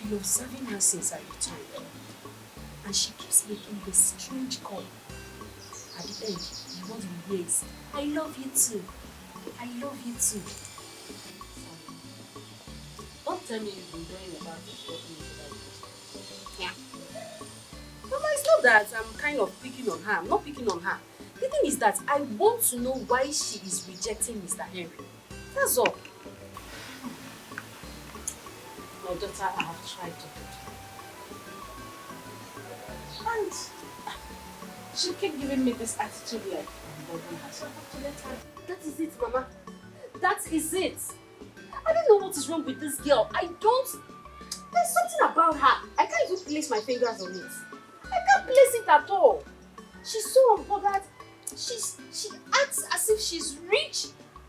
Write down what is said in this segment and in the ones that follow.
been observing her since I returned. And she keeps making this strange call. At the end, what we hear is, I love you too. I love you too. Don't tell me you've been doing about this. Yeah. Mama, it's not that I'm kind of picking on her. I'm not picking on her. The thing is that I want to know why she is rejecting Mr. Henry. That's all. My daughter, I have tried to do. And she kept giving me this attitude like I'm bothering her. So I have to let her. That is it, Mama. That is it. I don't know what is wrong with this girl. There's something about her. I can't even place my fingers on it. I can't place it at all. She's so unbothered. She acts as if she's rich.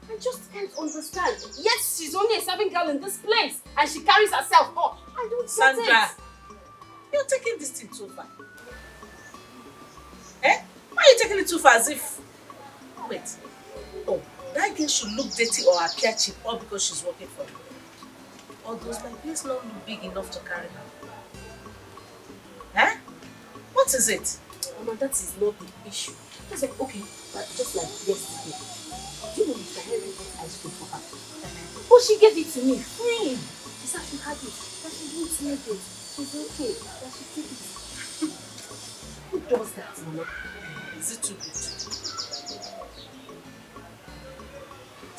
I just can't understand. Yes, she's only a serving girl in this place. And she carries herself up. I don't get it. You're taking this thing too far. Eh? Why are you taking it too far as if... Wait. Oh, that girl should look dirty or appear cheap all because she's working for you. Or does my place not look big enough to carry her? Eh? What is it? Mama, that is not the issue. Just like, okay, just like yesterday. Do you know Mr. Henry bought ice cream for her? Oh, she gave it to me free. She said she had it, that she didn't make it. She's okay, that she took it. Who does that, Mama? Is it too good?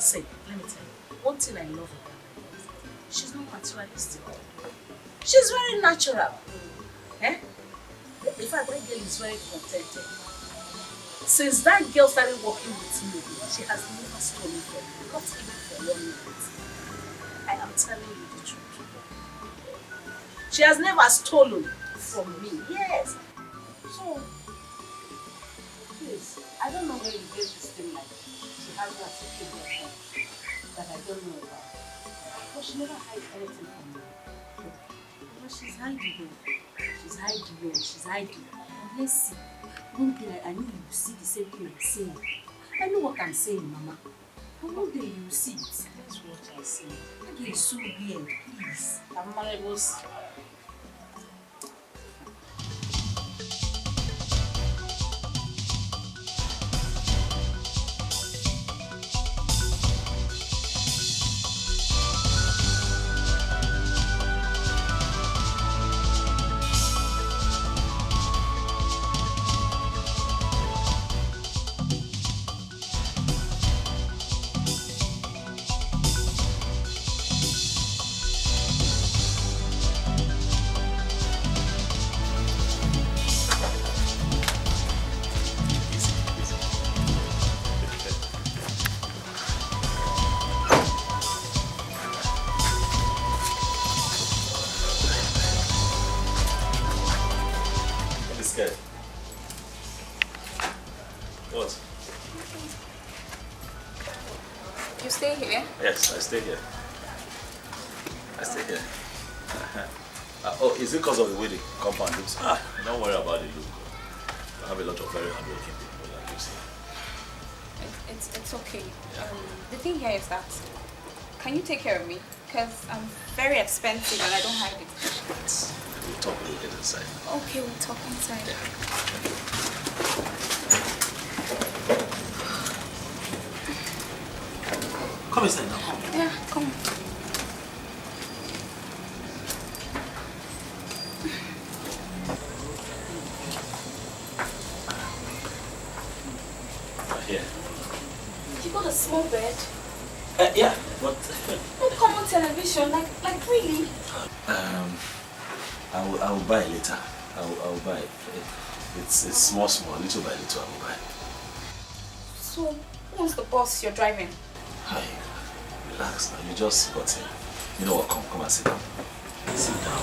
Say, let me tell you, one thing I love about her, she's not materialistic. She's very natural. Eh? In fact, that girl is very contented. Since that girl started working with me, she has never stolen from me, not even for 1 minute. I am telling you the truth. She has never stolen from me. Yes. So, please, I don't know where you get this thing like she has a secret girlfriend that I don't know about. But she never hides anything from me. But she's hiding. She's hiding. And let's see. One day I know you will see the same thing I'm saying. I know what I'm saying, Mama. But one day you will see it. That's what I say. That girl is so weird, please. Mama, was. What? You stay here? Yes, I stay here. I stay here. Oh, is it because of the way the compound looks? Don't worry about the look. I have a lot of very hardworking people that live here. It's okay. The thing here is that, can you take care of me? Because I'm very expensive and I don't hide it. We'll talk when we get inside. Okay, we'll talk inside. Yeah. Come inside now, come. Yeah, come. Here. You got a small bed? Yeah, but... No common television, like really? I will buy later. I will buy it. It's small, little by little I will buy. So, who's the boss you're driving? Hi, relax now. You just got in. You know what? Come and sit down. Sit down.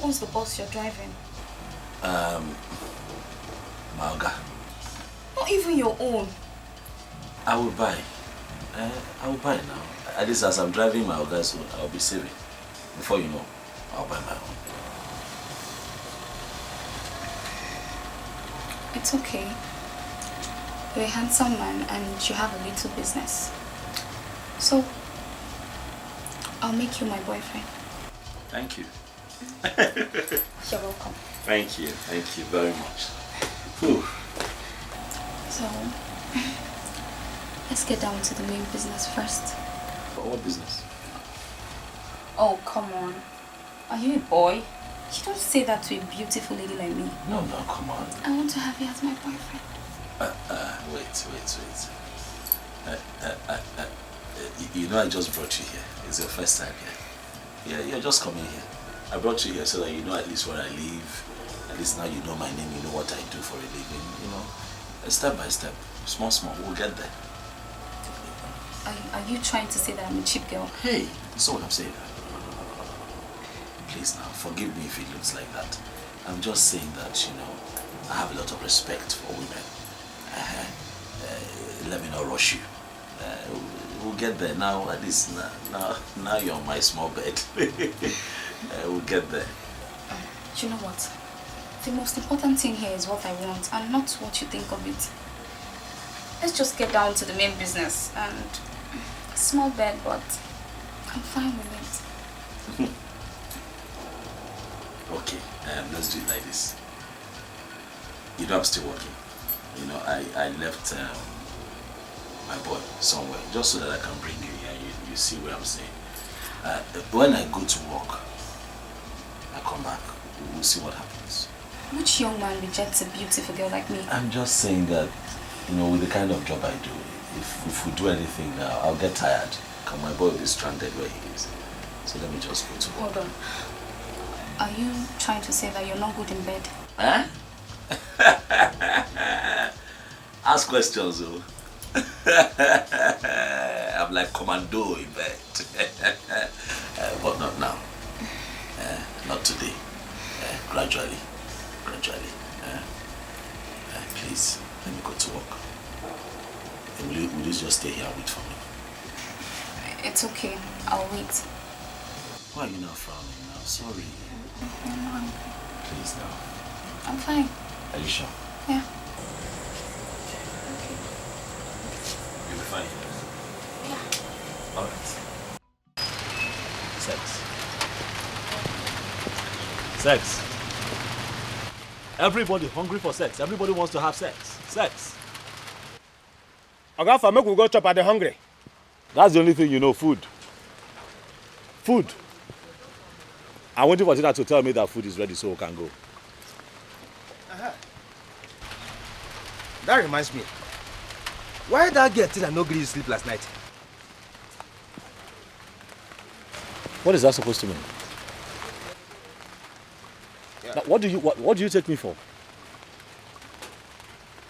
Who's the boss you're driving? Malga. Not even your own. I will buy. I will buy now. At least as I'm driving my Malga, so I'll be saving. Before you know, I'll buy my own. It's okay. You're a handsome man and you have a little business. So, I'll make you my boyfriend. Thank you. You're welcome. Thank you very much. Whew. So, let's get down to the main business first. What business? Oh, come on. Are you a boy? You don't say that to a beautiful lady like me. No, come on. I want to have you as my boyfriend. Wait. You know I just brought you here. It's your first time here. Yeah, you're just coming here. I brought you here so that you know at least where I live. At least now you know my name, you know what I do for a living, you know. Step by step, small, we'll get there. Are you trying to say that I'm a cheap girl? Hey, that's not what I'm saying. Please now, forgive me if it looks like that. I'm just saying that, you know, I have a lot of respect for women. Let me not rush you. We'll get there now. At least now you're on my small bed. We'll get there. You know what? The most important thing here is what I want and not what you think of it. Let's just get down to the main business. And small bed, but I'm fine with it. Okay, let's do it like this. You know I'm still working. You know, I left my boy somewhere just so that I can bring you here. You see what I'm saying? When I go to work, I come back. We'll see what happens. Which young man rejects a beautiful girl like me? I'm just saying that, you know, with the kind of job I do, if we do anything now, I'll get tired. Because my boy will be stranded where he is. So let me just go to work. Hold on. Are you trying to say that you're not good in bed? Huh? Ask questions, though. I'm like commando in bed. But not now. Not today. Gradually. Please, let me go to work. Will you just stay here and wait for me? It's okay. I'll wait. Why are you not frowning now? Sorry. I'm hungry. Please now. I'm fine. Are you sure? Yeah. You'll be fine. Yeah. Alright. Sex. Everybody hungry for sex. Everybody wants to have sex. Sex. Oga, for make we go chop at the hungry. That's the only thing you know, food. Food. I'm waiting for Tina to tell me that food is ready so we can go. That reminds me. Why that girl Tina no gree sleep last night? What is that supposed to mean? Yeah. Now, what do you take me for?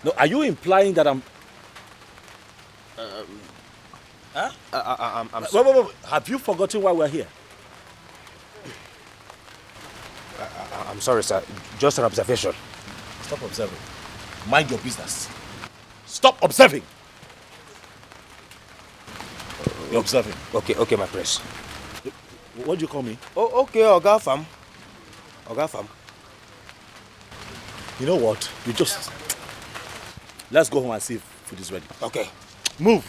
No, are you implying that I'm... Huh? I'm Wait. Have you forgotten why we're here? I'm sorry, sir. Just an observation. Stop observing. Mind your business. Stop observing. You're observing. Okay, my prince. What do you call me? Oh, okay, Oga Fam. Oga Fam. You know what? You just... Let's go home and see if food is ready. Okay. Move.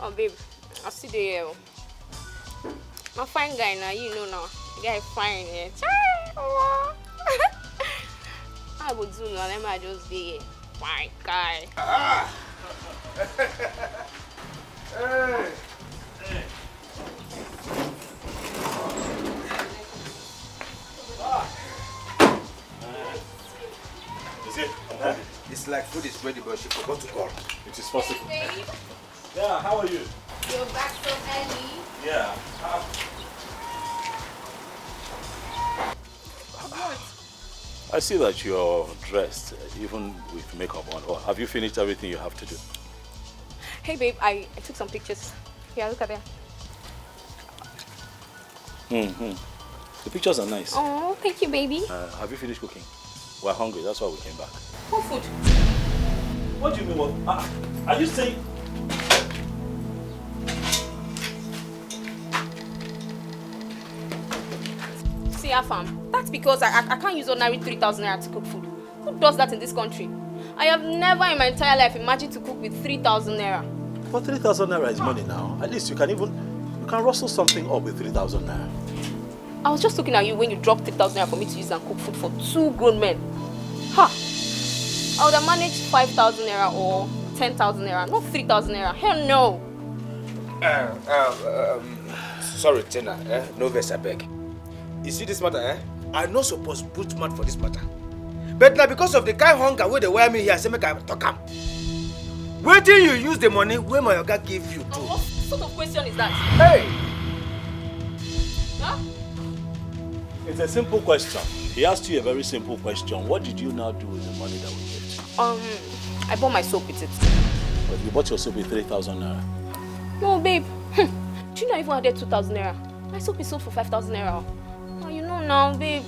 Oh, babe, I see the my fine guy now, you know now. The guy fine, yeah. I would do now, let me just be fine guy. Hey. It's like food is ready, but she forgot to call. It is possible. Hey, babe. Yeah, how are you? You're back so early. Yeah. I see that you're dressed, even with makeup on. Or have you finished everything you have to do? Hey, babe, I took some pictures. Yeah, look at them. The pictures are nice. Oh, thank you, baby. Have you finished cooking? We're hungry, that's why we came back. What food? What do you mean? What? Are you saying? See, Afam, that's because I can't use ordinary 3,000 naira to cook food. Who does that in this country? I have never in my entire life imagined to cook with 3,000 naira. But 3,000 naira is money now. At least you can rustle something up with 3,000 naira. I was just looking at you when you dropped 3,000 naira for me to use and cook food for 2 grown men. Ha! I would have managed 5,000 naira or 10,000 naira, not 3,000 naira. Hell no! Sorry, Tina. No verse, I beg. You see this matter, I not supposed to put mouth for this matter. But now because of the kind hunger where they wear me here, I say make I talk am. Where do you use the money where my oga give you to? What sort of question is that? Hey! Huh? It's a simple question. He asked you a very simple question. What did you now do with the money that we gave you? I bought my soap with it. But you bought your soap with 3,000 naira. No, babe. Do you not even added 2,000 naira? My soap is sold for 5,000 naira. Oh, you know now, babe.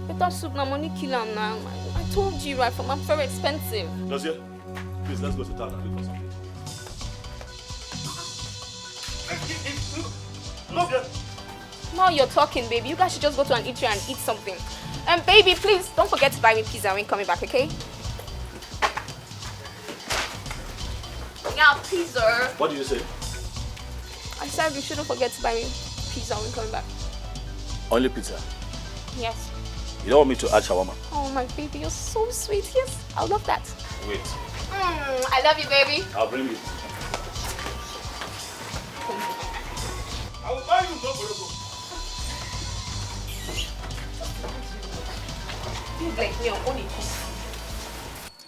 Better soup na money kill am now. I told you right from I'm very expensive. Dosia, please let's go to town and look for something. Dosia. Now you're talking, baby. You guys should just go to an eatery and eat something. And baby, please don't forget to buy me pizza when coming back, okay? Yeah, pizza. What did you say? I said you shouldn't forget to buy me pizza when coming back. Only pizza. Yes. You don't want me to add shawarma? Oh my baby, you're so sweet. Yes, I love that. Wait. I love you, baby. I'll bring it. I will buy you no. Like me, I'm only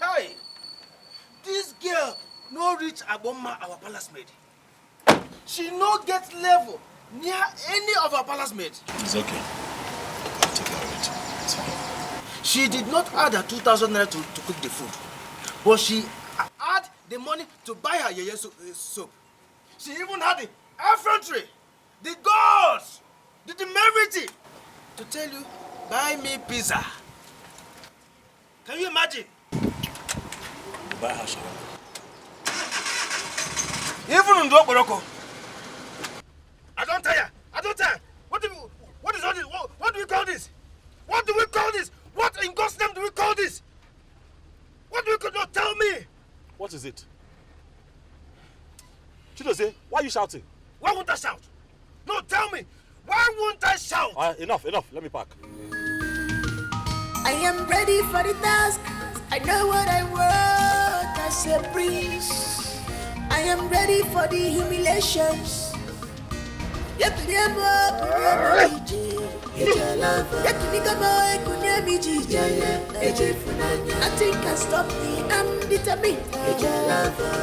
Hey! This girl no reach Aboma, our palace maid. She no get level near any of our palace maids. It's okay. I'll take care of it. It's fine. She did not add her 2,000 naira to cook the food, but she had the money to buy her yeye soap. She even had the effrontery, the gods, the temerity to tell you, buy me pizza. Can you imagine? You buy her shawarma. Even in Dogoroko. I don't tire. What is all this? What do we call this? What do we call this? What in God's name do we call this? What do we call? No, tell me. What is it? Chidose, why are you shouting? Why won't I shout? No, tell me. Why won't I shout? Enough. Let me pack. I am ready for the task. I know what I want as a breeze. I am ready for the humiliations. Nothing can stop me, I'm determined.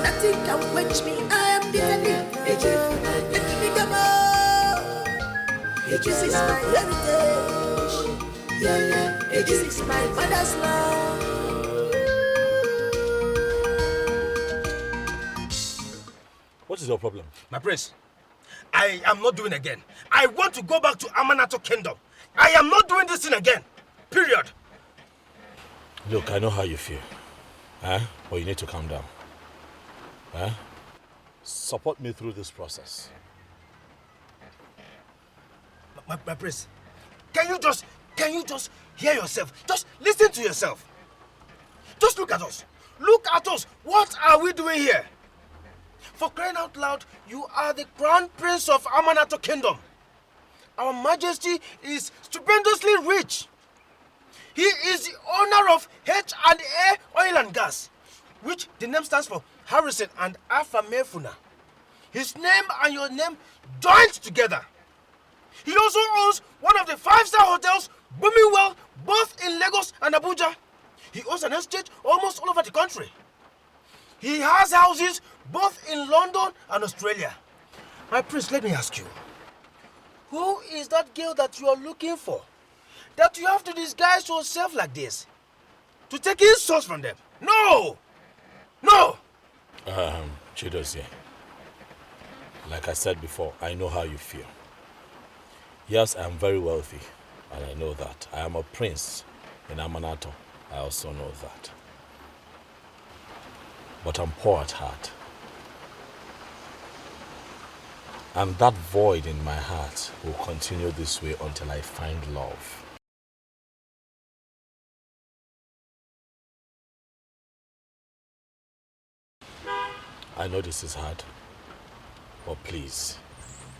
Nothing can quench me, I am determined. This is my heritage. This is my mother's love. What is your problem? My prince, I am not doing again. I want to go back to Amanato Kingdom. I am not doing this thing again. Period. Look, I know how you feel. But you need to calm down. Support me through this process. My prince, can you just hear yourself? Just listen to yourself. Just look at us. Look at us. What are we doing here? For crying out loud, you are the crown prince of Amanato Kingdom. Our majesty is stupendously rich. He is the owner of H&A Oil and Gas, which the name stands for Harrison and Afamefuna. His name and your name joined together. He also owns one of the 5-star hotels booming well both in Lagos and Abuja. He owns an estate almost all over the country. He has houses both in London and Australia. My prince, let me ask you. Who is that girl that you are looking for? That you have to disguise yourself like this? To take insults from them? No! No! Chidozie, like I said before, I know how you feel. Yes, I am very wealthy, and I know that. I am a prince in Amanato. I also know that. But I'm poor at heart. And that void in my heart will continue this way until I find love. I know this is hard, but please,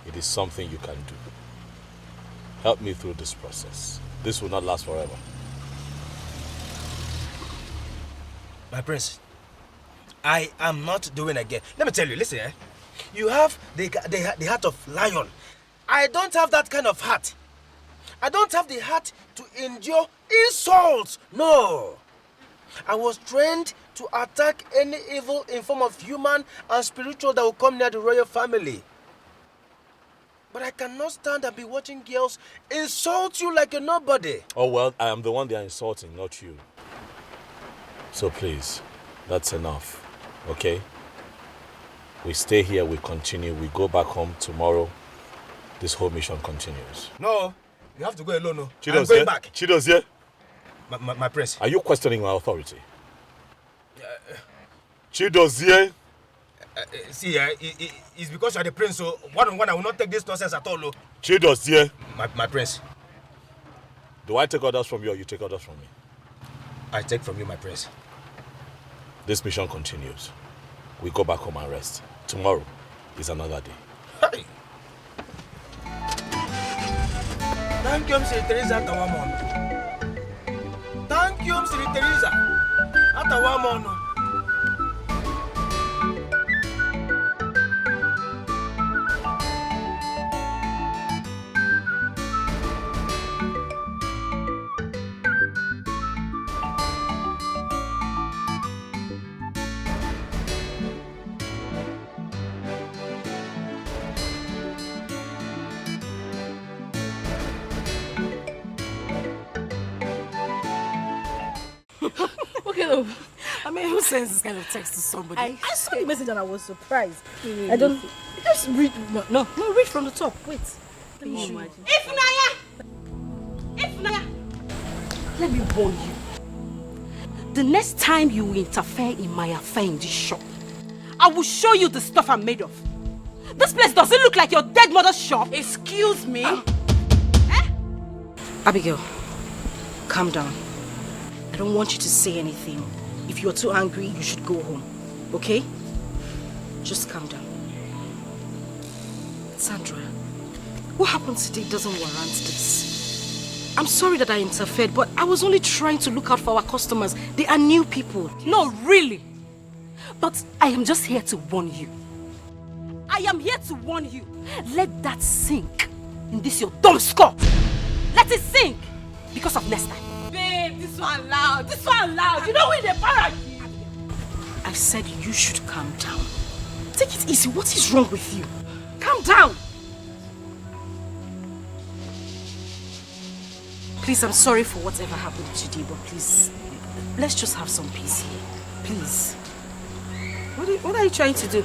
it is something you can do. Help me through this process. This will not last forever. My prince, I am not doing again. Let me tell you, listen, you have the heart of lion. I don't have that kind of heart. I don't have the heart to endure insults. No. I was trained to attack any evil in form of human and spiritual that will come near the royal family. But I cannot stand and be watching girls insult you like a nobody. Oh well, I am the one they are insulting, not you. So please, that's enough, okay? We stay here, we continue, we go back home tomorrow. This whole mission continues. No, you have to go alone. No. I'm going back. Chidozie. My prince. Are you questioning my authority? Chidozie. See, it's because you're the prince, so one-on-one I will not take this nonsense at all. No. Chidozie. My prince. Do I take orders from you or you take orders from me? I take from you, my prince. This mission continues. We go back home and rest. Tomorrow is another day. Hey. Thank you, Mr. Teresa Atawamon. Thank you, Mr. Teresa Atawamon. I mean, who sends this kind of text to somebody? I saw the message and I was surprised. I don't... Just read... No, read from the top. Wait. Let me show you. Ifnaya! Let me warn you. The next time you interfere in my affair in this shop, I will show you the stuff I'm made of. This place doesn't look like your dead mother's shop. Excuse me? Abigail, calm down. I don't want you to say anything. If you're too angry, you should go home. Okay? Just calm down. Sandra, what happened today doesn't warrant this. I'm sorry that I interfered, but I was only trying to look out for our customers. They are new people. No, really. But I am just here to warn you. I am here to warn you. Let that sink in this your dumb skull. Let it sink because of next time. Babe, this one loud. This one loud. You know when they para. I said you should calm down. Take it easy. What is wrong with you? Calm down. Please, I'm sorry for whatever happened today, but please, let's just have some peace here. Please. What are you trying to do?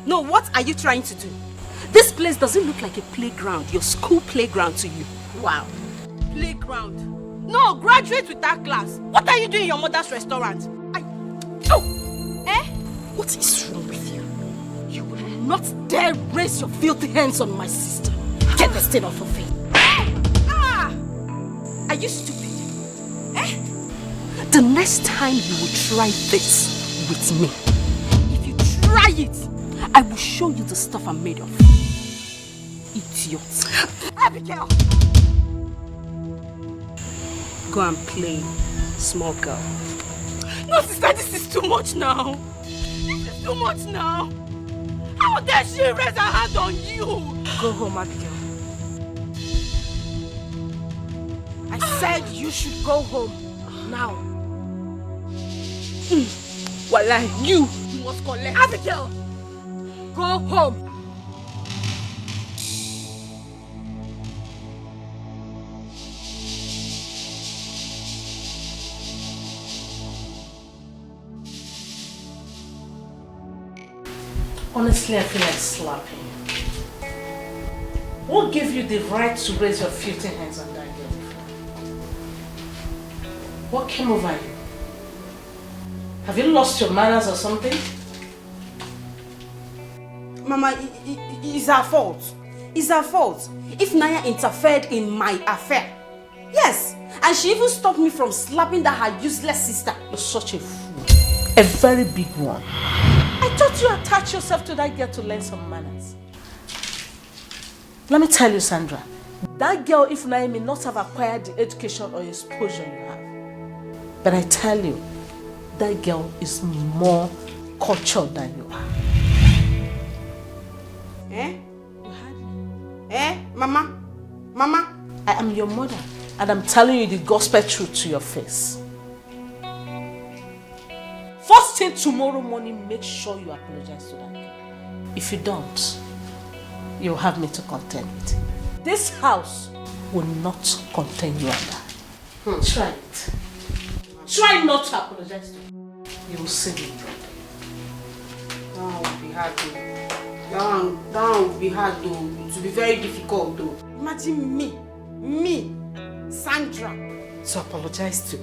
No, what are you trying to do? This place doesn't look like a playground, your school playground to you. Wow. Playground. No, graduate with that class. What are you doing in your mother's restaurant? What is wrong with you? You will not dare raise your filthy hands on my sister. Get the stain off of me. Are you stupid? The next time you will try this with me, if you try it, I will show you the stuff I'm made of. Idiot. Abigail! Go and play, small girl. No, sister, this is too much now. This is too much now. How dare she raise her hand on you? Go home, Abigail. I said you should go home now. Walai, you must collect. Abigail! Go home. Honestly, I feel like slapping you. What gave you the right to raise your filthy hands on that girl? What came over you? Have you lost your manners or something? Mama, it's her fault. It's her fault. If Naya interfered in my affair. Yes. And she even stopped me from slapping that her useless sister. You're such a fool. A very big one. I thought you attached yourself to that girl to learn some manners. Let me tell you, Sandra. That girl, if Naya, may not have acquired the education or exposure you have. But I tell you, that girl is more cultured than you are. Eh? You had me. Eh? Mama? Mama? I am your mother, and I'm telling you the gospel truth to your face. First thing tomorrow morning, make sure you apologize to that girl. If you don't, you'll have me to contend with. This house will not contain you and I. Try it. Try not to apologize to me. You will see me drop. That would be hard though. That would be hard though. It will be very difficult though. Imagine me, Sandra, to apologize to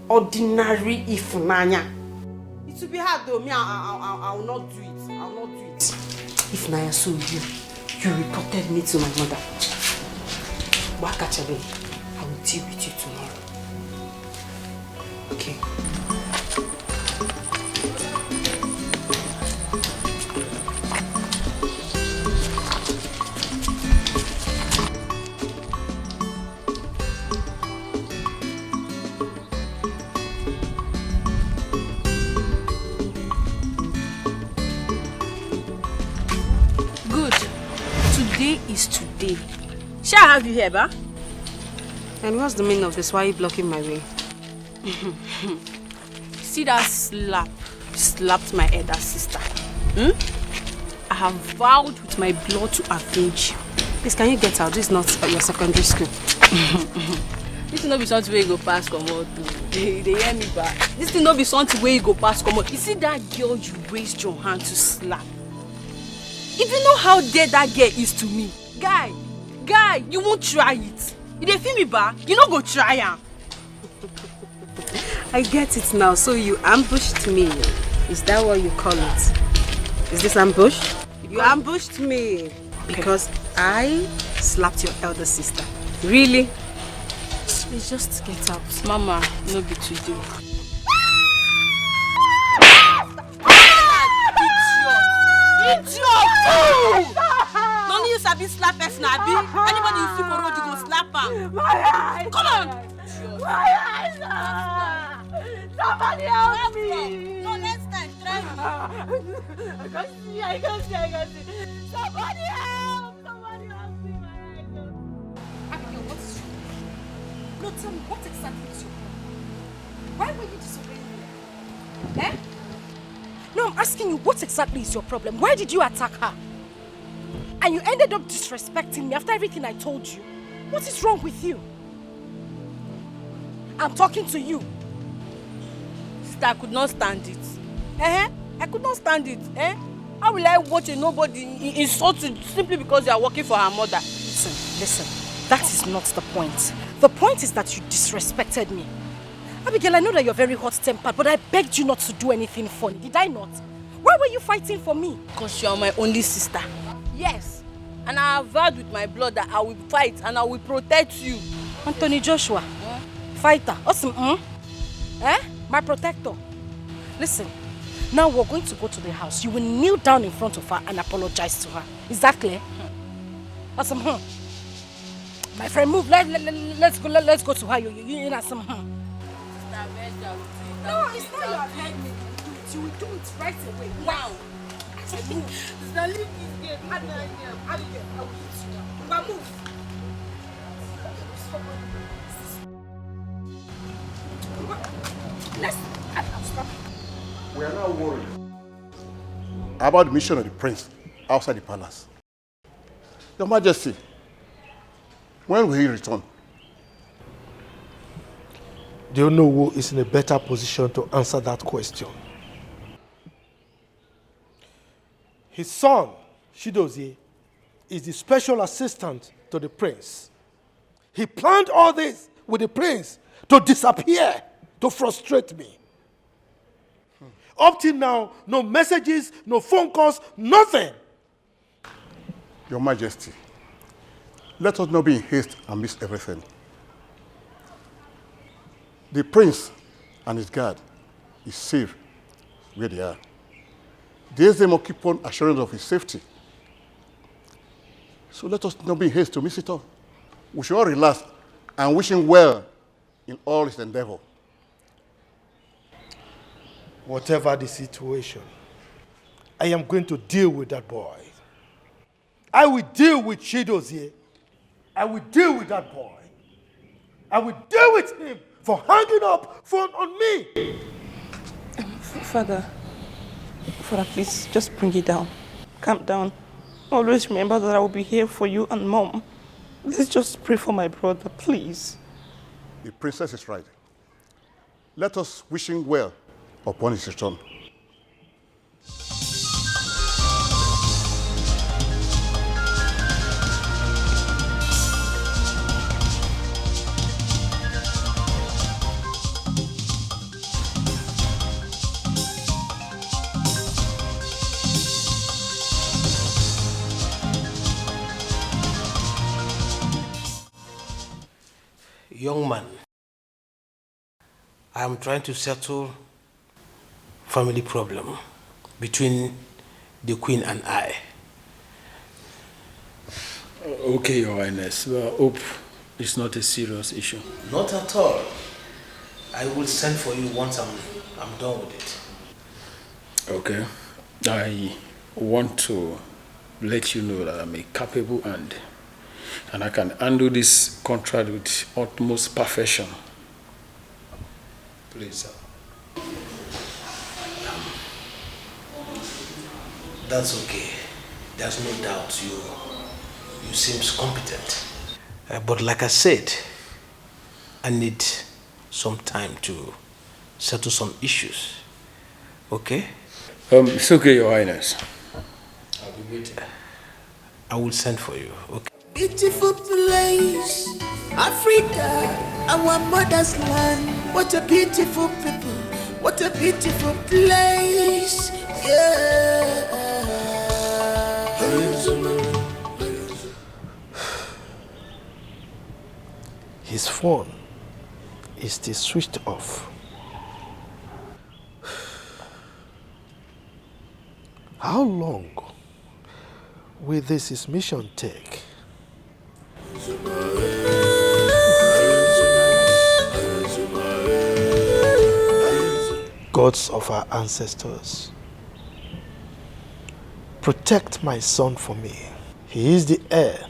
ordinary Ifunanya. It will be hard though. Me, I will not do it. I will not do it. If Naya saw you reported me to my mother. Wakachabe, I will deal with you tomorrow. Okay. Is today. Shall I have you here, ba? And what's the meaning of this? Why are you blocking my way? See that slap? Slapped my elder sister. I have vowed with my blood to avenge you. Please, can you get out? This is not your secondary school. This thing no be something where you go pass comot. They hear me back. This thing no be something where you go pass comot. You see that girl you raised your hand to slap? If you know how dead that girl is to me, guy, you won't try it. You dey feel me back? You no go try am. I get it now. So you ambushed me. Is that what you call it? Is this ambush? You ambushed me because I slapped your elder sister. Really? Please just get out. Mama, no be today. Idiot! Don't you sabi slap person, abi? Anybody you see for road, you go slap am. Come on! My eyes! Somebody help me! No, next time, try me. I can see. Somebody help! Somebody help me, my eyes! Abigail, what's wrong? No, tell me, what exactly is your problem? Why were you disobeying me? Eh? No, I'm asking you, what exactly is your problem? Why did you attack her? And you ended up disrespecting me after everything I told you. What is wrong with you? I'm talking to you. Sister, I could not stand it. I could not stand it. How will I watch a nobody insult you simply because you are working for her mother? Listen. That is not the point. The point is that you disrespected me. Abigail, I know that you're very hot-tempered, but I begged you not to do anything funny. Did I not? Why were you fighting for me? Because you are my only sister. Yes. And I have vowed with my blood that I will fight and I will protect you. Anthony Joshua. Fighter. Awesome. My protector. Listen. Now we're going to go to the house. You will kneel down in front of her and apologize to her. Is that clear? Awesome. My friend, move. Let's go to her. You know some. No, it's not your head. You will do it right away. Wow. Move. Now leave this game. Abigail, I will hit you now. Now move. Let's stop. We are now worried about the mission of the prince outside the palace. Your Majesty, when will he return? Do you know who is in a better position to answer that question? His son, Chidozie, is the special assistant to the prince. He planned all this with the prince to disappear, to frustrate me. Up till now, no messages, no phone calls, nothing. Your Majesty, let us not be in haste and miss everything. The prince and his guard is safe where they are. They must keep on assurance of his safety. So let us not be in haste to miss it all. We should all relax and wish him well in all his endeavor. Whatever the situation, I am going to deal with that boy. I will deal with Chidozie. I will deal with that boy. I will deal with him for hanging up phone on me. Father, please just bring it down. Calm down. Always remember that I will be here for you and Mom. Let's just pray for my brother, please. The princess is right. Let us wish him well upon his return. Young man, I am trying to settle family problem between the Queen and I. Okay, Your Highness. Well, I hope it's not a serious issue. Not at all. I will send for you once I'm done with it. Okay. I want to let you know that I'm a capable hand. And I can handle this contract with utmost perfection. Please, sir. That's okay. There's no doubt you seem competent. But like I said, I need some time to settle some issues. Okay? It's okay, Your Highness. I'll be waiting. I will send for you. Okay? Beautiful place, Africa, our mother's land. What a beautiful people, what a beautiful place. Yeah. His phone is still switched off. How long will this mission take? Gods of our ancestors, protect my son for me. He is the heir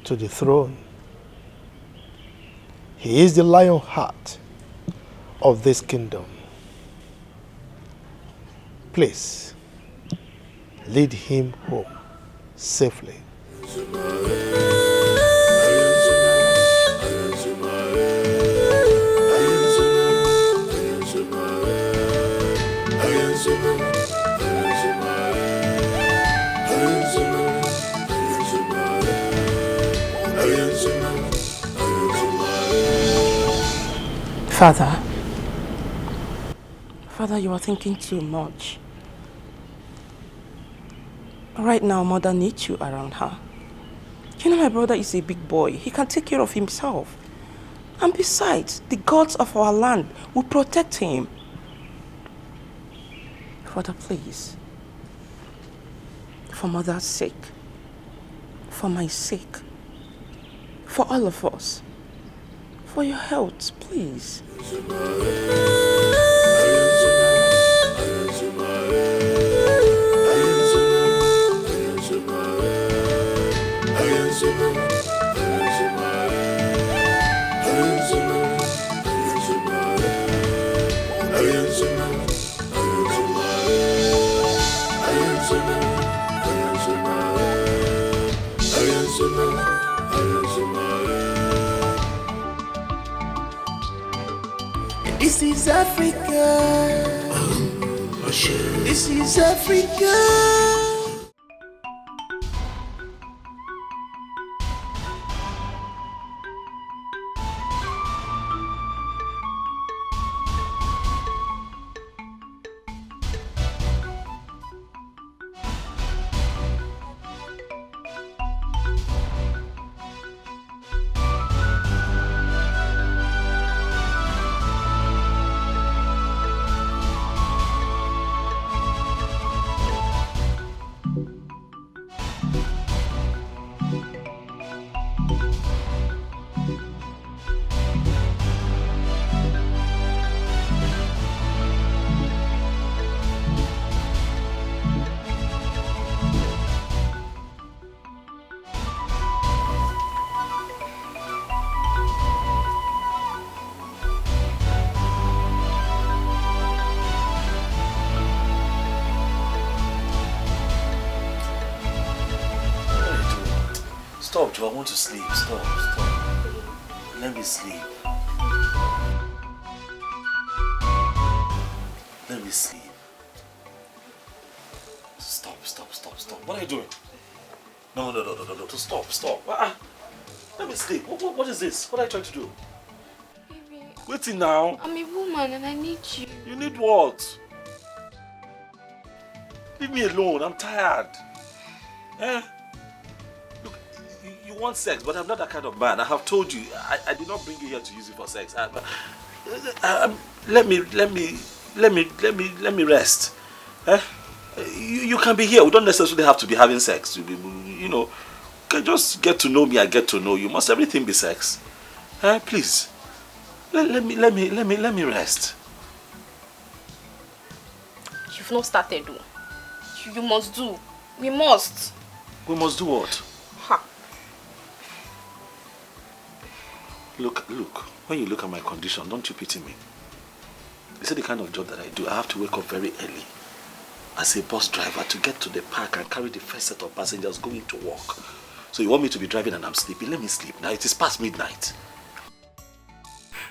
to the throne. He is the lion heart of this kingdom. Please, lead him home safely. Father, you are thinking too much. Right now, Mother needs you around her. You know, my brother is a big boy. He can take care of himself. And besides, the gods of our land will protect him. Father, please. For Mother's sake. For my sake. For all of us. For your health, please. This is Africa. This is Africa. Stop, Joe. I want to sleep. Stop. Let me sleep. Let me sleep. Stop. What are you doing? No. Stop. Let me sleep. What is this? What are you trying to do? Baby, Waiting now. I'm a woman and I need you. You need what? Leave me alone. I'm tired. Look, you want sex, but I'm not that kind of man. I have told you. I did not bring you here to use it for sex. Let me rest. You can be here. We don't necessarily have to be having sex. You know, can just get to know me. I get to know you. Must everything be sex? Please. Let me rest. You've not started, though. You must do. We must. We must do what? Ha. Look. When you look at my condition, don't you pity me? Is it the kind of job that I do? I have to wake up very early as a bus driver to get to the park and carry the first set of passengers going to work. So you want me to be driving and I'm sleeping? Let me sleep. Now it is past midnight.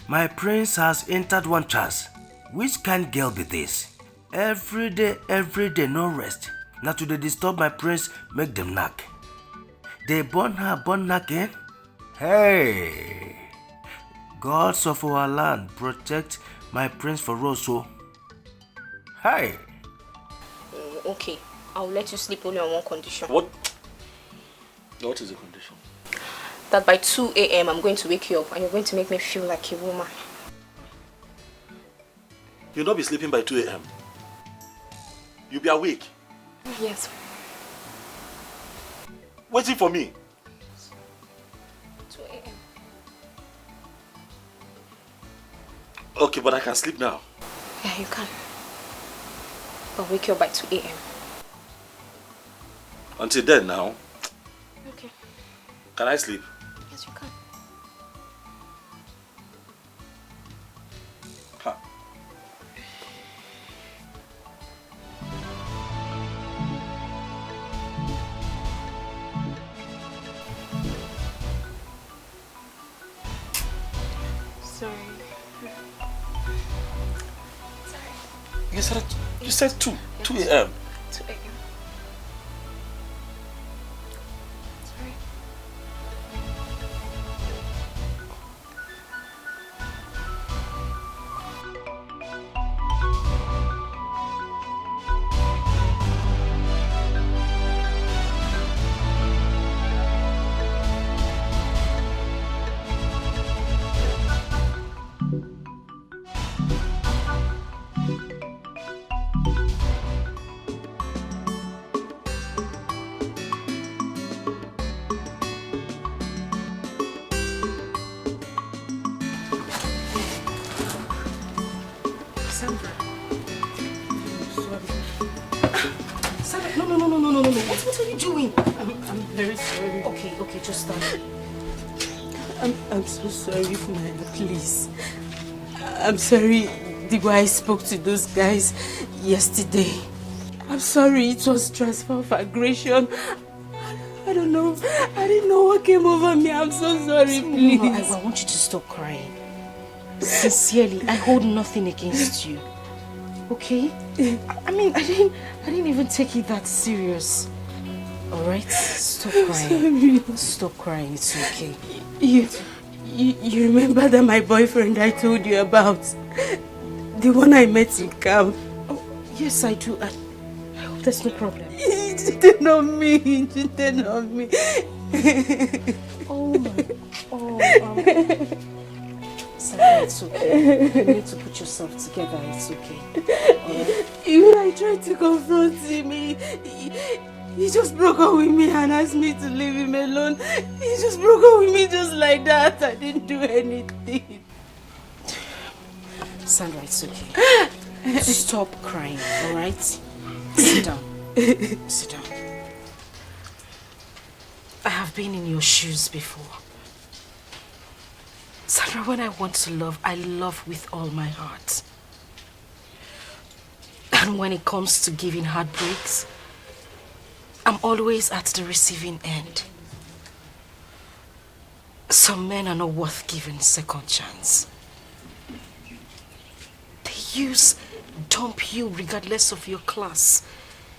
My prince has entered one chance. Which kind girl be this? Every day, no rest. Now to they disturb my prince, make them knock. They born knocking. Hey! Gods of our land, protect my prince for Rosso. Hey! Okay, I'll let you sleep only on one condition. What is the condition? That by 2 a.m. I'm going to wake you up and you're going to make me feel like a woman. You'll not be sleeping by 2 a.m. You'll be awake. Yes. Waiting for me. 2 a.m. Okay, but I can sleep now. Yeah, you can. I'll wake you up by 2 a.m. Until then now. Okay. Can I sleep? Yes, you can. Ha. Sorry. You said 2 a.m. 2 a.m. Sorry. No. What are you doing? I'm very sorry. Okay, just stand. I'm so sorry, Funaya, please. I'm sorry the way I spoke to those guys yesterday. I'm sorry, it was transfer of aggression. I don't know. I didn't know what came over me. I'm so sorry, please. No, I want you to stop crying. Sincerely, I hold nothing against you. Okay? I mean, I didn't even take it that serious. Alright? Stop crying. Sorry. Stop crying, it's okay. You remember that my boyfriend I told you about? The one I met in camp? Oh, yes, I do. I hope there's no problem. He cheated on me. He cheated on me. Oh my... Oh, Sarah, it's okay. You need to put yourself together. It's okay. Alright? Even I tried to confront him. He just broke up with me and asked me to leave him alone. He just broke up with me just like that. I didn't do anything. Sandra, it's okay. Stop crying, alright? Sit down. Sit down. I have been in your shoes before. Sandra, when I want to love, I love with all my heart. And when it comes to giving heartbreaks, I'm always at the receiving end. Some men are not worth giving second chance. They dump you regardless of your class,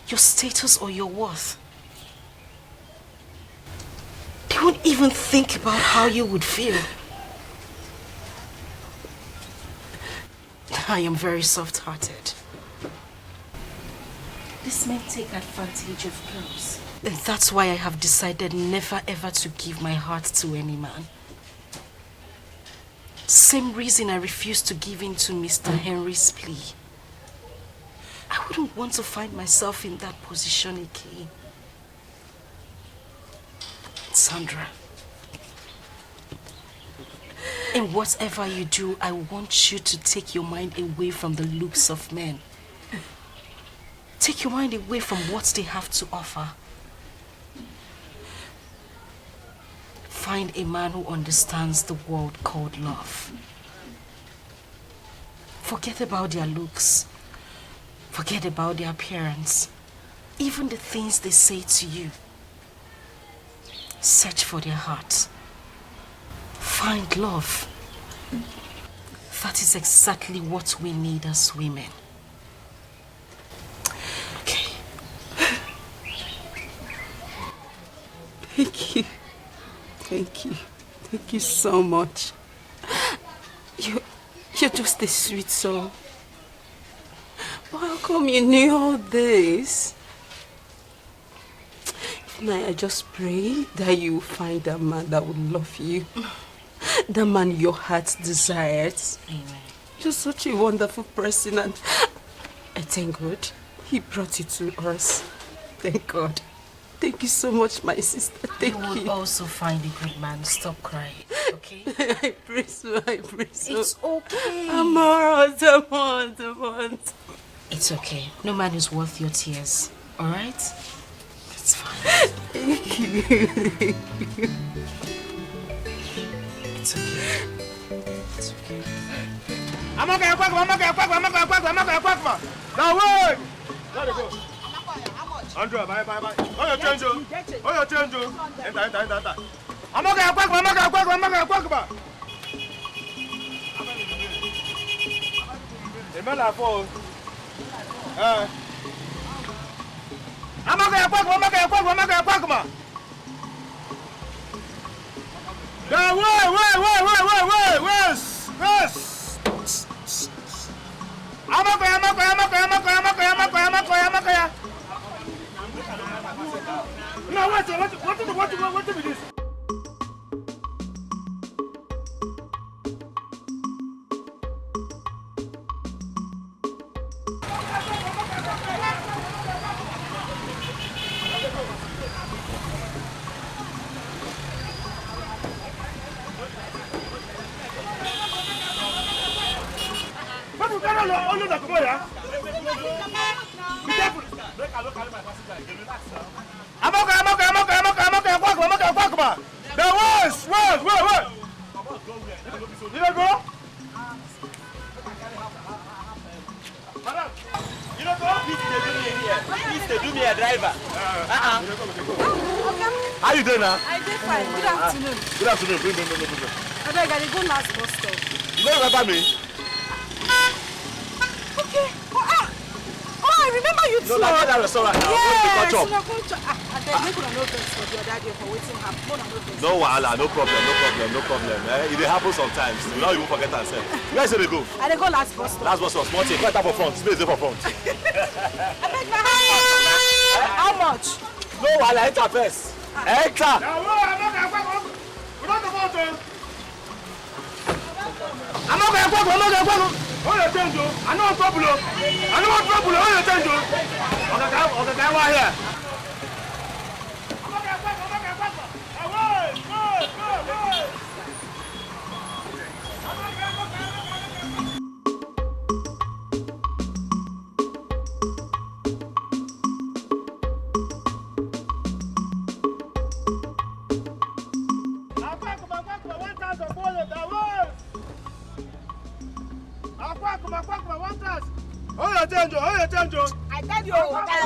your status or your worth. They won't even think about how you would feel. I am very soft-hearted. These men take advantage of girls. And that's why I have decided never ever to give my heart to any man. Same reason I refused to give in to Mr. Henry's plea. I wouldn't want to find myself in that position again. Sandra, in whatever you do, I want you to take your mind away from the looks of men. Take your mind away from what they have to offer. Find a man who understands the world called love. Forget about their looks. Forget about their appearance. Even the things they say to you. Search for their heart. Find love. That is exactly what we need as women. Okay. Thank you. Thank you. Thank you so much. You're just a sweet soul. But how come you knew all this? I just pray that you find a man that would love you. The man your heart desires. Amen. You're such a wonderful person, and I thank God He brought you to us. Thank God. Thank you so much, my sister. Thank you. You will also find a good man. Stop crying, okay? I pray so, I pray so. It's okay. I'm alright. It's okay. No man is worth your tears. Alright? It's fine. Thank you. It's okay. It's okay. I'm okay. Now wait! Let it go. Andrew, bye. Oh, your change, Enter. I'm okay. Remember for. I'm okay. Now wait. I'm okay. No, what is this? least they do me a driver. How you doing now? I did fine. Good afternoon. Good afternoon. Bring. I beg, I go last bus stop. You don't remember me? Okay. Oh, I remember you too. No, that's that restaurant now. Yes. Let's I beg, make una no vex for the other day for waiting happen. no wahala, no problem. It happens sometimes. You don't even forget ourselves. Where should they go? I go last bus stop. Last bus stop. Small thing. Go enter for front. Space there for front. I beg my how much? No wahala, enter first. Enter. I'm not going to go. Oh, you change you. I know trouble. Oh, you change you. Okay, why here? I tell you, I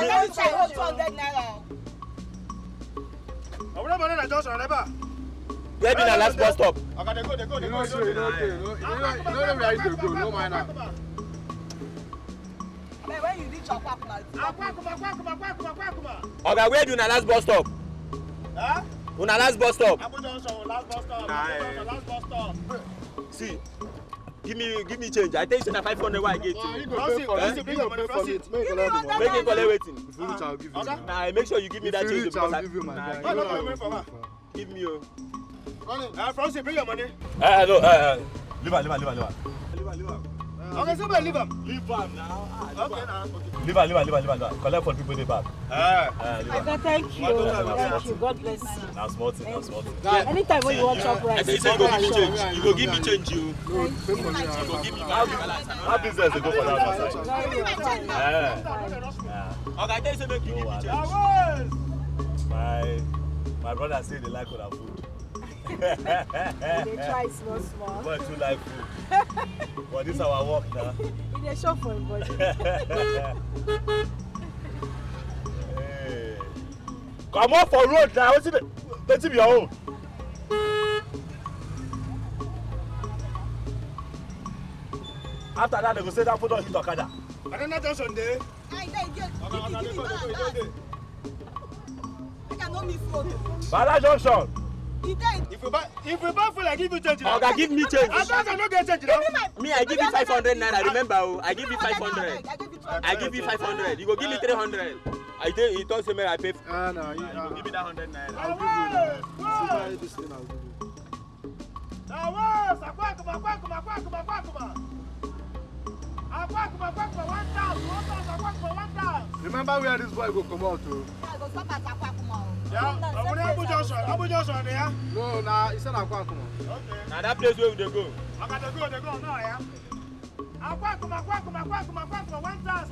don't say 200 naira. Where be the last bus stop? Okay, they go. You know, no mind now. When you reach Akwakuma. Okay, where do the last bus stop? Huh? Una last bus stop. Last bus stop. See, give me change. I tell you, 500 why I get you. Make it collect waiting. If you reach, I'll give you. Nah, make sure you give me that change. If you reach, I'll give you my guy. Give me your. Francis, bring your money. No, leave her. Okay, so leave him. Leave her now. Okay, now. Leave her. Collect for people they back. Thank you. God bless you. Now small thing. Anytime when you want chop rice, you go give me change. You go give me change. You go give me. How business they go for that outside? Okay, I tell you say make you give me change. My brother say they like our food. they try small. But you like food. But this is our work now. In a shop for everybody. Hey. Come on for road now. What's it your own? After that, they go say that food don't hit Okada. Banana Johnson there. Banana Johnson. If you buy food, I give you change. Okay, give me change. I don't get change. Me, I give you 500 naira. Remember, I give you 500. I give you 500. You go give me 300. I think he told me I pay. No, give me that 100 naira. I'll give you. This thing I'll give you. Remember where this boy go come out to? I go stop at Akwakuma. Abu Johnson there? No, nah, it's not Akwakuma. Okay. Now that place where they go. Okay, they go now, yeah. Akwakuma, 1,000.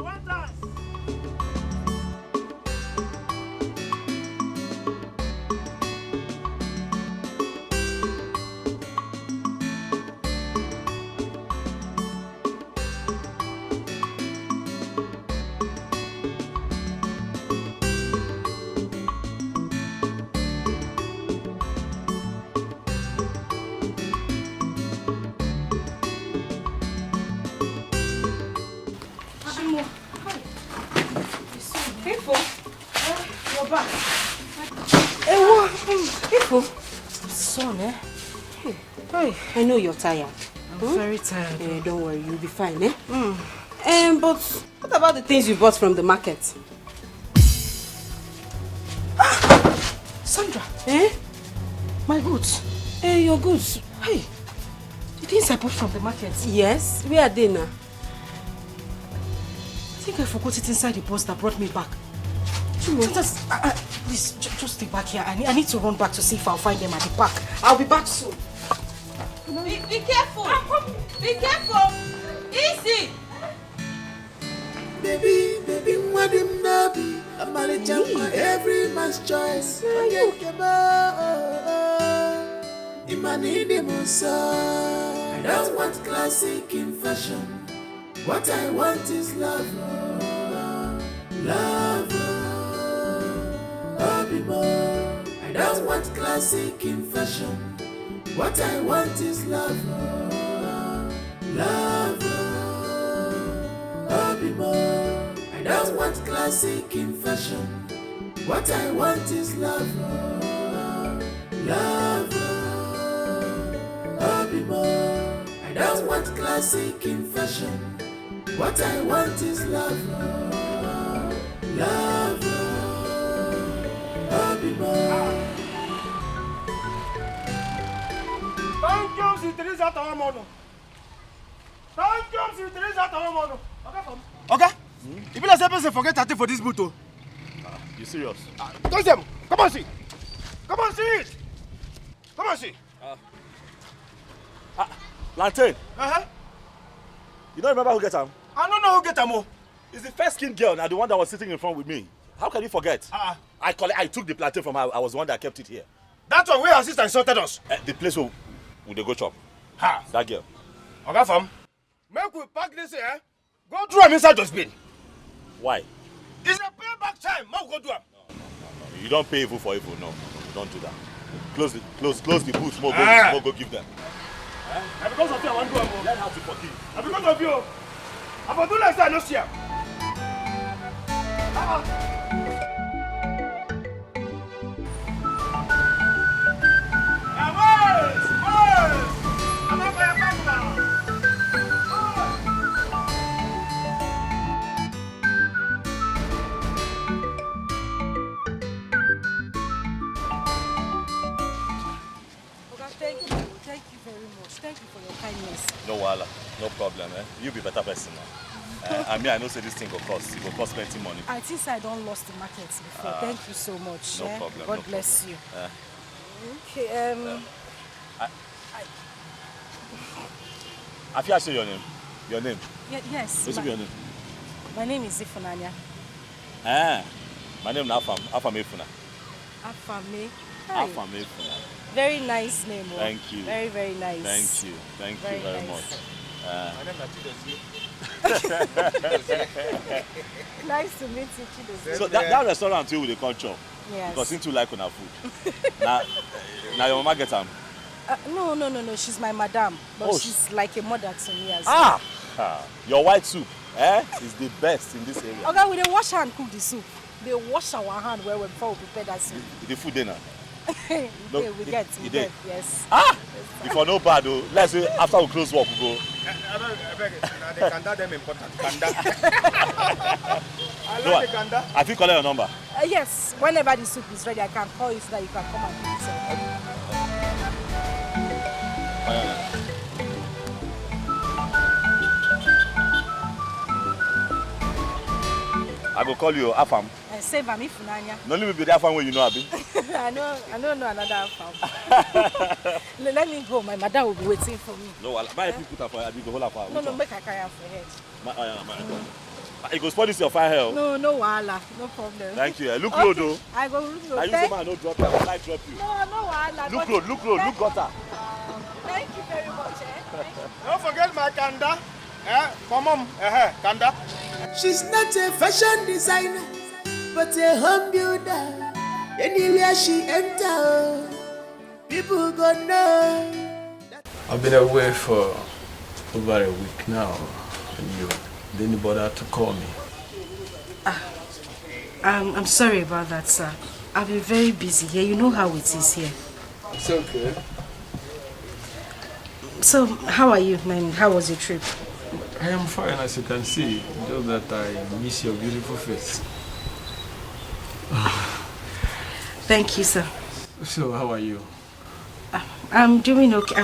Son, Hey, I know you're tired. I'm very tired. Yeah, don't worry, you'll be fine, but what about the things you bought from the market? Sandra. My goods. Your goods. Hey, the things I bought from the market. Yes, where are they now? I think I forgot it inside the bus that brought me back. Please, just stay back here. I need to run back to see if I'll find them at the park. I'll be back soon. Be careful. Be careful. Easy. Baby, what him nabi? I'm a jump every man's choice. I don't want classic in fashion. What I want is love. love, more. I don't want classic in fashion. What I want is love, love, more. I don't want classic in fashion. What I want is love, love, more. I don't want classic in fashion. What I want is love, love, more. Thank you, si Teresa Tawamono. Thank you, si Teresa Tawamono. Okay? If you don't say forget 30 for this boot. You serious? Touch them. Come on, see. Come on, see it. Come on, see. Plantain. You don't remember who get him? I don't know who get him. It's the fair skinned girl now, the one that was sitting in front with me. How can you forget? I took the plantain from her. I was the one that kept it here. That's one where our sister insulted us. The place where they go chop. That girl. Okay, fam. Make we pack this here. Go through him inside dustbin. Why? It's a payback time. Make we go do him. No. You don't pay evil for evil. No. You don't do that. Close the booth. More go give them. And because of you, I want to do him. Learn how to forgive. And because of you, I will do next time. No see him. Thank you very much. Thank you for your kindness. No wahala. No problem. You be better person now. I mean, I know say this thing will cost. It will cost plenty money. I think I don't lost the market before. Thank you so much. No problem. God bless you. Okay. I feel I say your name. Your name? Yes. What's your name? My name is Ifunanya. My name is Afam Ifuna. Afame. Afam Ifuna. Very nice name. Thank you. Very, very nice. Thank you. Thank you very much. My name is Nice to meet you, Chidozie. So that restaurant too with the culture. Yes. Because since you like on her food. now your mama get them. No. She's my madam. But she's like a mother to me as well. Your white soup is the best in this area. Okay, we dey wash hand cook the soup. They wash our hand well before we prepare that soup. The food dinner. we get, yes. If you're no bad though, let's say after we close work we go. I beg it. The kanda them important. Kanda. I like the kanda. I think collect your number. Yes. Whenever the soup is ready, I can call you so that you can come and pick it up. I go call you Afam. Save am Ifunanya. No let me be the Afam where you know Abi. I don't know another Afam. Let me go. My mother will be waiting for me. No, my people put her for Abi go hold her for. No, make her carry her for head. You go spoil this your fire hell. No wahala. No problem. Thank you. Look low though. I go look low. I use the man no drop you. I like drop you. No wahala. Look low. Look gutter. Thank you very much. Don't forget my kanda. Mom, kanda. She's not a fashion designer, but a home builder. Anywhere she enter, people gonna know. I've been away for over a week now, and you didn't bother to call me. I'm sorry about that, sir. I've been very busy here. You know how it is here. It's okay. So, how are you, man? How was your trip? I am fine, as you can see. Just that I miss your beautiful face. Thank you, sir. So, how are you? I'm doing okay.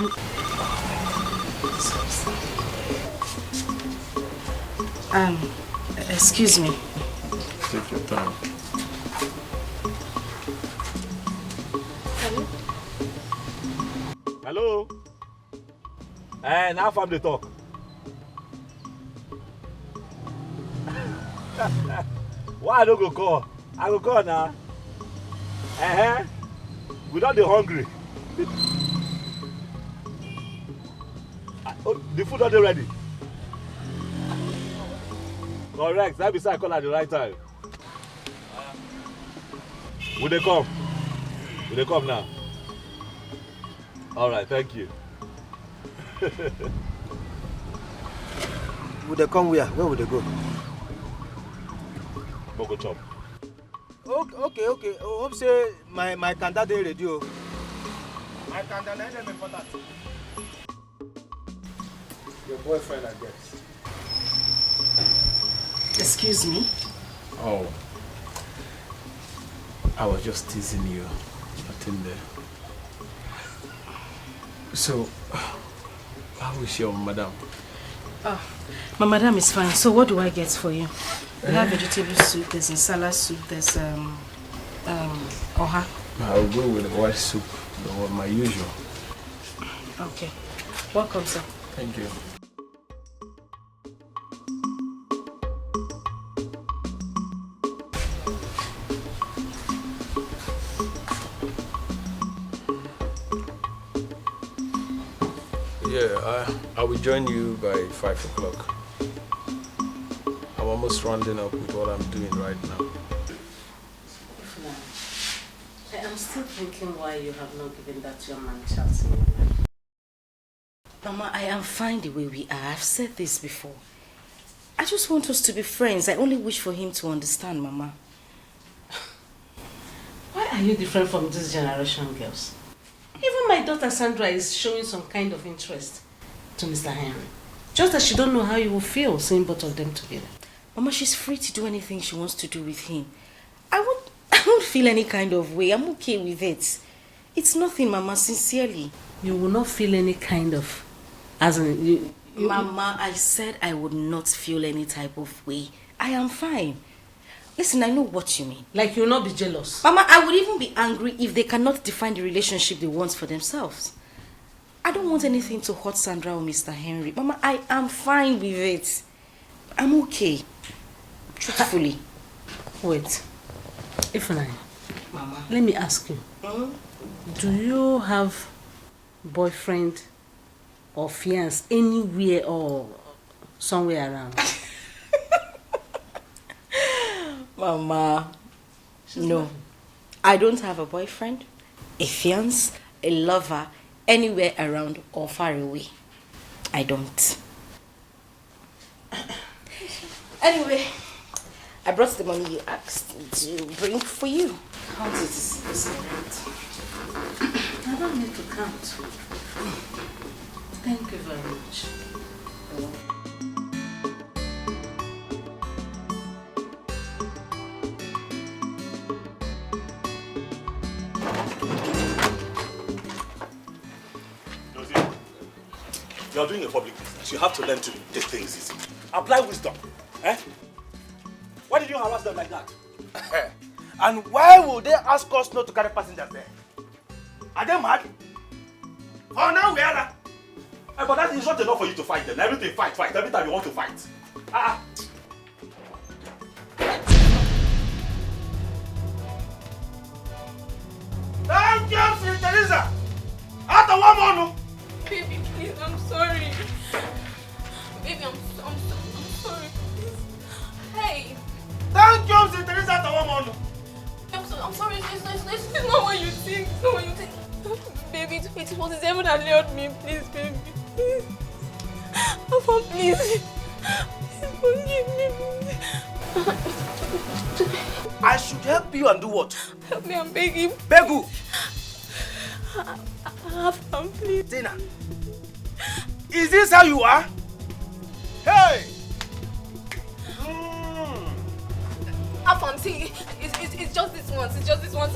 Excuse me. Take your time. Hello? Now from the talk. Why I don't go call? I go call now. We don't be hungry. The food already ready. Correct. That be I call at the right time. Will they come? Will they come now? All right, thank you. Will they come where? Where will they go? Go chop. Okay. Hope say my candidate dey ready. My candidate is important. Your boyfriend, I guess. Excuse me? Oh. I was just teasing you. Nothing there. So, how is your madam? Oh, my madam is fine. So what do I get for you? We have vegetable soup, there's a salad soup, there's oha. I'll go with the white soup, my usual. Okay. Welcome, sir. Thank you. Yeah, I will join you by 5 o'clock. I'm almost rounding up with what I'm doing right now. I am still thinking why you have not given that young man chance. Mama, I am fine the way we are. I've said this before. I just want us to be friends. I only wish for him to understand, Mama. Why are you different from this generation, girls? Even my daughter Sandra is showing some kind of interest to Mr. Henry. Just that she don't know how you will feel seeing both of them together. Mama, she's free to do anything she wants to do with him. I won't feel any kind of way. I'm okay with it. It's nothing, Mama, sincerely. You will not feel any kind of... As in, Mama, I said I would not feel any type of way. I am fine. Listen, I know what you mean. Like you will not be jealous? Mama, I would even be angry if they cannot define the relationship they want for themselves. I don't want anything to hurt Sandra or Mr. Henry. Mama, I am fine with it. I'm okay. Truthfully. Wait. Ifeanyi, Mama, let me ask you. Do you have boyfriend or fiancé anywhere or somewhere around? Mama, no. I don't have a boyfriend, a fiancé, a lover, anywhere around or far away. I don't. Anyway, I brought the money you asked me to bring for you. Count it. I don't need to count. Thank you very much. You are doing a public business. You have to learn to take things easy. Apply wisdom. Eh? Why did you harass them like that? And why would they ask us not to carry passengers there? Are they mad? For now, we are. But that is not enough for you to fight them. Everything fight. Every time you want to fight. Thank you, Sister Teresa. Out of one more. Baby, please, I'm sorry. Baby, I'm sorry, please. Hey. Thank you, Sister Teresa. Out of one more. I'm sorry. It's not what you think. It's not what you think. Baby, it was his heaven that lured me. Please, baby. Please. Papa, please. Please forgive me. I should help you and do what? Help me, I'm begging. Beg who? Afam, please. Tina, is this how you are? Hey! Afam, see, it's just this once. It's just this once.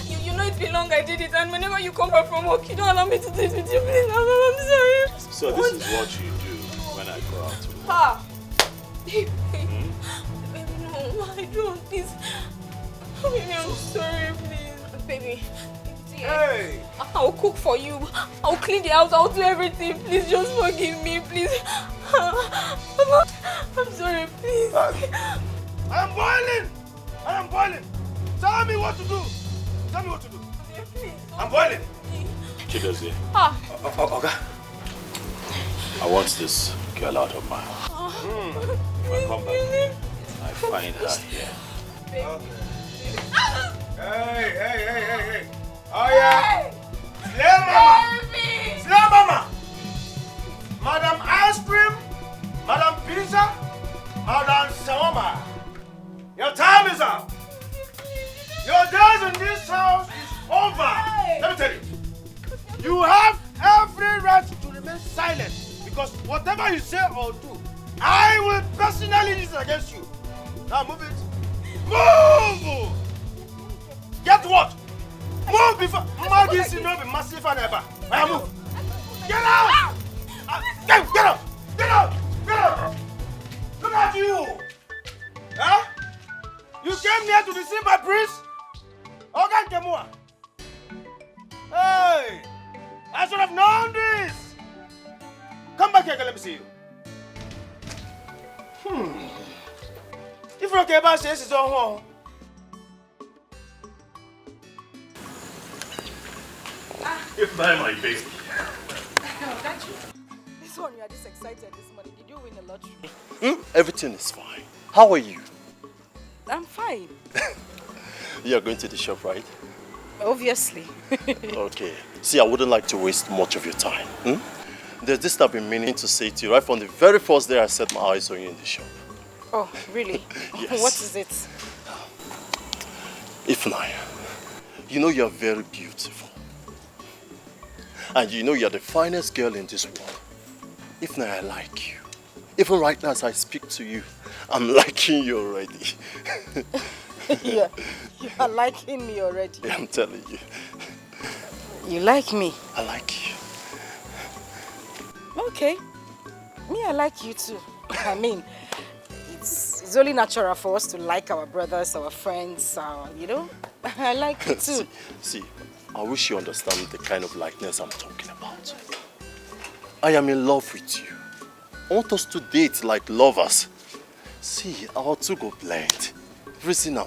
You know it's been long I did it, and whenever you come back from work, you don't allow me to do it with you, please. I'm sorry. So this is what you do when I go out. Pa! Baby, no, I don't. Please. Baby, I'm sorry, please. Baby. Hey! I'll cook for you. I'll clean the house. I'll do everything. Please just forgive me, please. I'm sorry, please. I'm boiling! Tell me what to do. Please, I'm boiling. Chidozie. Okay. I want this girl out of my house. If I come back, I find her here. Hey! Hey. Oh yeah. Slay mama. Slay mama. Madam Ice Cream, Madam Pizza, Madam Shawarma. Your time is up. Your days in this house is over. Let me tell you. You have every right to remain silent because whatever you say or do, I will personally use it against you. Now move it. Move! Get what? Move before this will not be massive and ever. I move. Get out! Get up! Get up! Get up! Look at you! Huh? You came here to deceive my priest? Okay, Kemua. Hey! I should have known this! Come back here, let me see you. If you're okay about this, it's on home. If not my baby. This one, you are just excited this morning. Did you win the lottery? Everything is fine. How are you? I'm fine. You're going to the shop, right? Obviously. Okay. See, I wouldn't like to waste much of your time. There's this I've been meaning to say to you right from the very first day I set my eyes on you in the shop. Oh, really? Yes. What is it? Ifnaya, you know you're very beautiful. And you know you're the finest girl in this world. Ifnaya, I like you. Even right now as I speak to you, I'm liking you already. You are liking me already. Yeah, I'm telling you. You like me? I like you. Okay. Me, I like you too. I mean, it's only natural for us to like our brothers, our friends, you know? I like you too. See, I wish you understand the kind of likeness I'm talking about. I am in love with you. I want us to date like lovers. See, our two go blend. Reason now.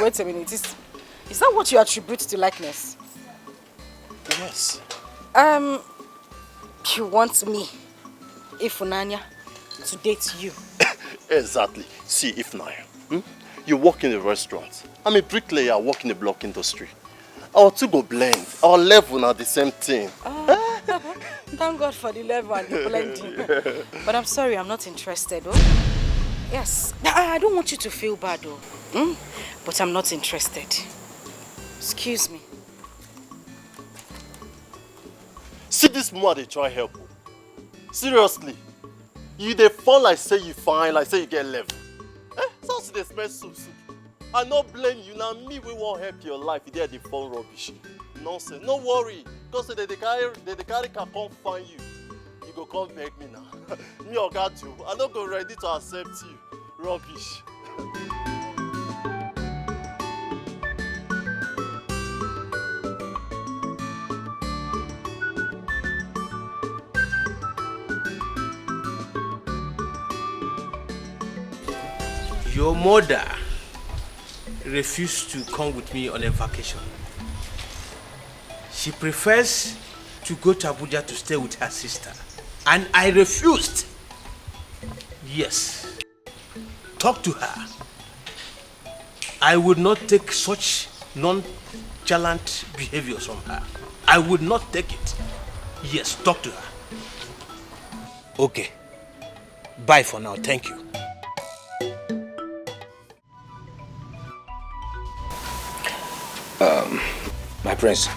Wait a minute. Is that what you attribute to likeness? Yes. You want me, Ifunanya, to date you? Exactly. See, Ifnaya, you work in a restaurant. I'm a bricklayer, I work in the block industry. Our two go blend. Our level are the same thing. Thank God for the level and the blending. But I'm sorry, I'm not interested, oh? Yes. I don't want you to feel bad, though. But I'm not interested. Excuse me. See this woman, they try help. Seriously. You they fall like say you fine, like say you get level. So they smell soup. I not blame you now. Me we won't help your life. They are the phone rubbish. Nonsense. No worry. Because they carry can come find you. You go come beg me now. Me or got you. I not go ready to accept you. Rubbish. Your mother refused to come with me on a vacation. She prefers to go to Abuja to stay with her sister. And I refused. Yes. Talk to her. I would not take such nonchalant behaviors from her. I would not take it. Yes, talk to her. Okay. Bye for now. Thank you. My prince.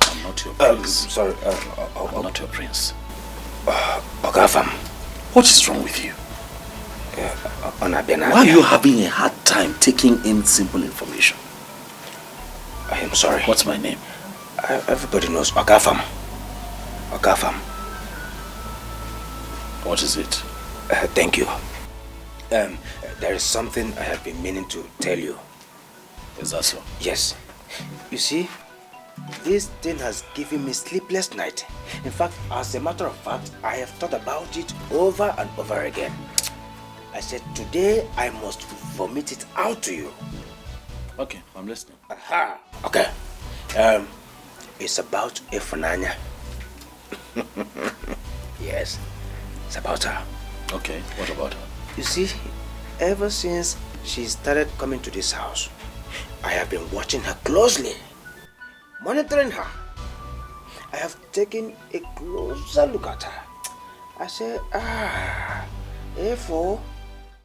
I'm not your prince. Sorry. I'm not your prince. Ogafam. What is wrong with you? Why are you having a hard time taking in simple information? I am sorry. What's my name? Everybody knows Ogafam. Ogafam. What is it? Thank you. There is something I have been meaning to tell you. Is that so? Yes. You see, this thing has given me sleepless night. In fact, as a matter of fact, I have thought about it over and over again. I said, today I must vomit it out to you. Okay, I'm listening. Aha. Okay. It's about Ifunanya. Yes, it's about her. Okay, what about her? You see, ever since she started coming to this house, I have been watching her closely, monitoring her. I have taken a closer look at her. I said, therefore,